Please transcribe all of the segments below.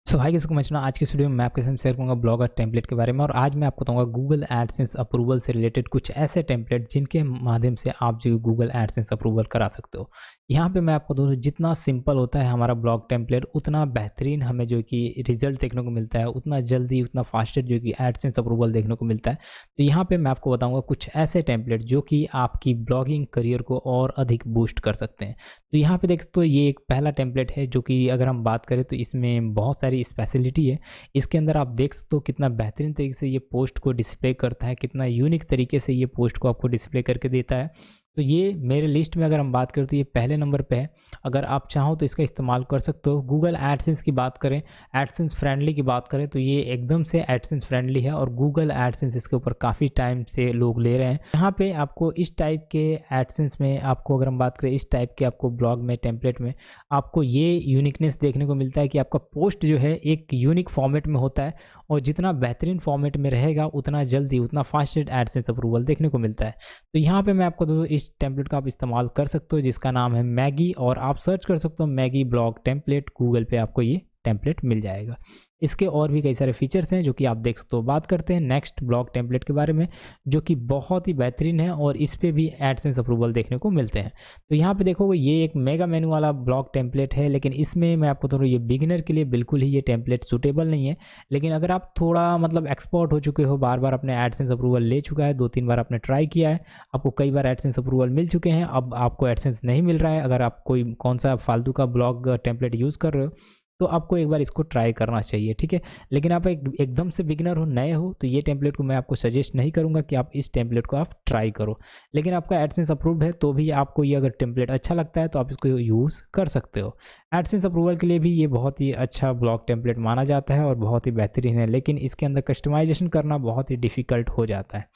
सो हाय किसी को मचना आज की इस वीडियो में मैं आपके साथ शेयर करूंगा ब्लॉगर टेम्पलेट के बारे में। और आज मैं आपको बताऊंगा गूगल एडसेंस अप्रूवल से रिलेटेड कुछ ऐसे टेम्पलेट जिनके माध्यम से आप जो गूगल एडसेंस अप्रूवल करा सकते हो। यहाँ पे मैं आपको दूँ जितना सिंपल होता है हमारा ब्लॉग टेम्पलेट उतना बेहतरीन हमें जो कि रिजल्ट देखने को मिलता है, उतना जल्दी उतना फास्टर जो कि एडसेंस अप्रूवल देखने को मिलता है। तो यहाँ पे मैं आपको बताऊँगा कुछ ऐसे टेम्पलेट जो कि आपकी ब्लॉगिंग करियर को और अधिक बूस्ट कर सकते हैं। तो यहाँ पे देख सकते हो ये एक पहला टेम्पलेट है जो कि अगर हम बात करें तो इसमें बहुत सारी स्पेशलिटी है। इसके अंदर आप देख सकते हो कितना बेहतरीन तरीके से ये पोस्ट को डिस्प्ले करता है, कितना यूनिक तरीके से ये पोस्ट को आपको डिस्प्ले करके देता है। तो ये मेरे लिस्ट में अगर हम बात करें तो ये पहले नंबर पे है। अगर आप चाहो तो इसका इस्तेमाल कर सकते हो। गूगल एडसेंस की बात करें, एडसेंस फ्रेंडली की बात करें तो ये एकदम से एडसेंस फ्रेंडली है और गूगल एडसेंस इसके ऊपर काफ़ी टाइम से लोग ले रहे हैं। यहाँ पे आपको इस टाइप के एडसेंस में आपको अगर हम बात करें इस टाइप के आपको ब्लॉग में टेम्पलेट में आपको ये यूनिकनेस देखने को मिलता है कि आपका पोस्ट जो है एक यूनिक फॉर्मेट में होता है और जितना बेहतरीन फॉर्मेट में रहेगा उतना जल्दी उतना फास्टेस्ट एडसेंस अप्रूवल देखने को मिलता है। तो यहाँ पे मैं आपको इस टेम्पलेट का आप इस्तेमाल कर सकते हो जिसका नाम है मैगी, और आप सर्च कर सकते हो मैगी ब्लॉग टेम्पलेट, गूगल पे आपको ये टेम्पलेट मिल जाएगा। इसके और भी कई सारे फीचर्स हैं जो कि आप देख सकते हो। बात करते हैं नेक्स्ट ब्लॉग टेम्पलेट के बारे में जो कि बहुत ही बेहतरीन है और इस पे भी एडसेंस अप्रूवल देखने को मिलते हैं। तो यहाँ पे देखोगे ये एक मेगा मेनू वाला ब्लॉग टेम्पलेट है, लेकिन इसमें मैं आपको थोड़ा ये बिगिनर के लिए बिल्कुल ही ये टेम्पलेट सूटेबल नहीं है। लेकिन अगर आप थोड़ा मतलब एक्सपर्ट हो चुके हो, बार बार अपने एडसेंस अप्रूवल ले चुका है, 2-3 बार आपने ट्राई किया है, आपको कई बार एडसेंस अप्रूवल मिल चुके हैं, अब आपको एडसेंस नहीं मिल रहा है, अगर आप कोई कौन सा फालतू का ब्लॉग टेम्पलेट यूज़ कर रहे हो तो आपको एक बार इसको ट्राई करना चाहिए, ठीक है। लेकिन आप एकदम से बिगिनर हो, नए हो, तो ये टेम्पलेट को मैं आपको सजेस्ट नहीं करूंगा कि आप इस टेम्पलेट को आप ट्राई करो। लेकिन आपका एडसेंस अप्रूव्ड है तो भी आपको ये अगर टेम्पलेट अच्छा लगता है तो आप इसको यूज़ कर सकते हो। एडसेंस अप्रूवल के लिए भी ये बहुत ही अच्छा ब्लॉग टेम्पलेट माना जाता है और बहुत ही बेहतरीन है, लेकिन इसके अंदर कस्टमाइजेशन करना बहुत ही डिफ़िकल्ट हो जाता है।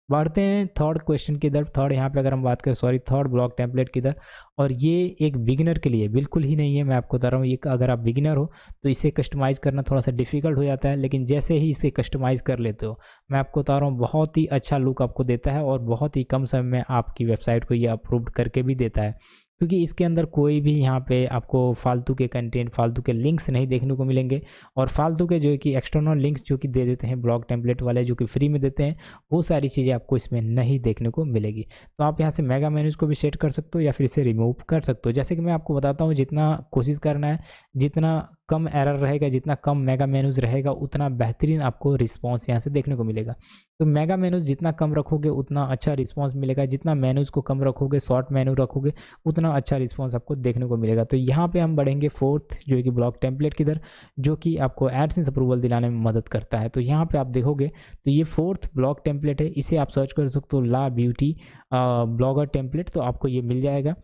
बढ़ते हैं थर्ड क्वेश्चन की तरफ। थर्ड यहाँ पे अगर हम बात करें, थर्ड ब्लॉग टेम्पलेट की तरफ, और ये एक बिगिनर के लिए बिल्कुल ही नहीं है। मैं आपको बता रहा हूँ ये अगर आप बिगिनर हो तो इसे कस्टमाइज़ करना थोड़ा सा डिफिकल्ट हो जाता है, लेकिन जैसे ही इसे कस्टमाइज़ कर लेते हो मैं आपको बता रहा हूँ बहुत ही अच्छा लुक आपको देता है और बहुत ही कम समय में आपकी वेबसाइट को ये अप्रूव्ड करके भी देता है। क्योंकि इसके अंदर कोई भी यहाँ पे आपको फालतू के कंटेंट, फालतू के लिंक्स नहीं देखने को मिलेंगे, और फालतू के जो है कि एक्सटर्नल लिंक्स जो कि दे देते हैं ब्लॉग टेम्पलेट वाले जो कि फ्री में देते हैं, वो सारी चीज़ें आपको इसमें नहीं देखने को मिलेगी। तो आप यहाँ से मेगा मेन्यूज़ को भी सेट कर सकते हो या फिर इसे रिमूव कर सकते हो। जैसे कि मैं आपको बताता हूँ जितना कोशिश करना है, जितना कम एरर रहेगा, जितना कम मेगा मेन्यूज़ रहेगा उतना बेहतरीन आपको रिस्पॉन्स यहाँ से देखने को मिलेगा। तो मेगा मेन्यूज़ जितना कम रखोगे उतना अच्छा रिस्पॉन्स मिलेगा, जितना मेन्यूज़ को कम रखोगे, शॉर्ट मेन्यू रखोगे, उतना अच्छा रिस्पॉन्स आपको देखने को मिलेगा। तो यहाँ पे हम बढ़ेंगे फोर्थ जो है कि ब्लॉग टेम्पलेट की तरफ, जो कि आपको एडसेंस अप्रूवल दिलाने में मदद करता है। तो यहाँ पे आप देखोगे तो ये फोर्थ ब्लॉग टेम्पलेट है, इसे आप सर्च कर सकते हो ला ब्यूटी ब्लॉगर टेम्पलेट, तो आपको ये मिल जाएगा।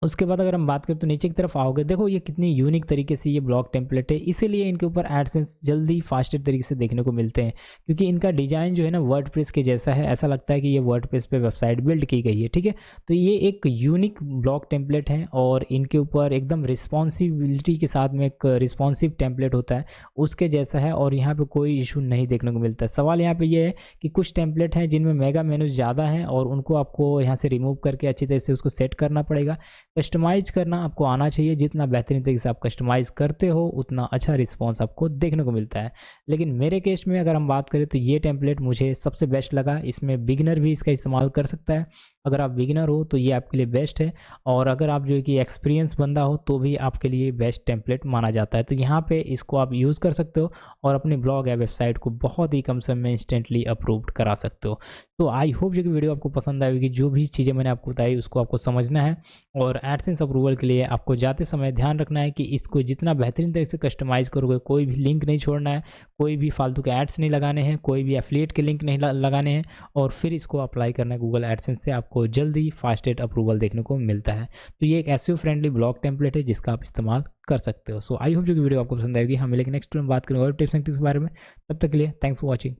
उसके बाद अगर हम बात करें तो नीचे की तरफ आओगे, देखो ये कितनी यूनिक तरीके से ये ब्लॉग टेम्पलेट है, इसीलिए इनके ऊपर एडसेंस जल्दी फास्टर तरीके से देखने को मिलते हैं, क्योंकि इनका डिज़ाइन जो है ना वर्डप्रेस के जैसा है। ऐसा लगता है कि ये वर्डप्रेस पे वेबसाइट बिल्ड की गई है, ठीक है। तो ये एक यूनिक ब्लॉग टेम्पलेट है और इनके ऊपर एकदम रिस्पॉन्सिबिलिटी के साथ में एक रिस्पॉन्सिव टेम्पलेट होता है उसके जैसा है, और यहाँ पर कोई इशू नहीं देखने को मिलता है। सवाल यहाँ पर यह है कि कुछ टेम्पलेट हैं जिनमें मेगा मेनू ज़्यादा है और उनको आपको यहाँ से रिमूव करके अच्छी तरह से उसको सेट करना पड़ेगा। कस्टमाइज़ करना आपको आना चाहिए, जितना बेहतरीन तरीके से आप कस्टमाइज़ करते हो उतना अच्छा रिस्पॉन्स आपको देखने को मिलता है। लेकिन मेरे केस में अगर हम बात करें तो ये टेम्पलेट मुझे सबसे बेस्ट लगा। इसमें बिगिनर भी इसका इस्तेमाल कर सकता है। अगर आप बिगिनर हो तो ये आपके लिए बेस्ट है, और अगर आप जो है कि एक्सपीरियंस बंदा हो तो भी आपके लिए बेस्ट टेम्पलेट माना जाता है। तो यहाँ पे इसको आप यूज़ कर सकते हो और अपने ब्लॉग या वेबसाइट को बहुत ही कम समय में इंस्टेंटली अप्रूव्ड करा सकते हो। तो आई होप जो कि वीडियो आपको पसंद आएगी, जो भी चीज़ें मैंने आपको बताई उसको आपको समझना है, और एडसेंस अप्रूवल के लिए आपको जाते समय ध्यान रखना है कि इसको जितना बेहतरीन तरीके से कस्टमाइज़ करोगे, कोई भी लिंक नहीं छोड़ना है, कोई भी फालतू के एड्स नहीं लगाने हैं, कोई भी एफिलिएट के लिंक नहीं लगाने हैं, और फिर इसको अप्लाई करना है गूगल एडसेंस से, आपको जल्दी फास्टेस्ट अप्रूवल देखने को मिलता है। तो ये एक एसईओ फ्रेंडली ब्लॉग टेम्पलेट है जिसका आप इस्तेमाल कर सकते हो। सो आई होप जो कि वीडियो आपको पसंद आएगी। हम मिलेंगे नेक्स्ट में बात करेंगे और टिप्स एंड ट्रिक्स के बारे में। तब तक के लिए थैंक्स फॉर वॉचिंग।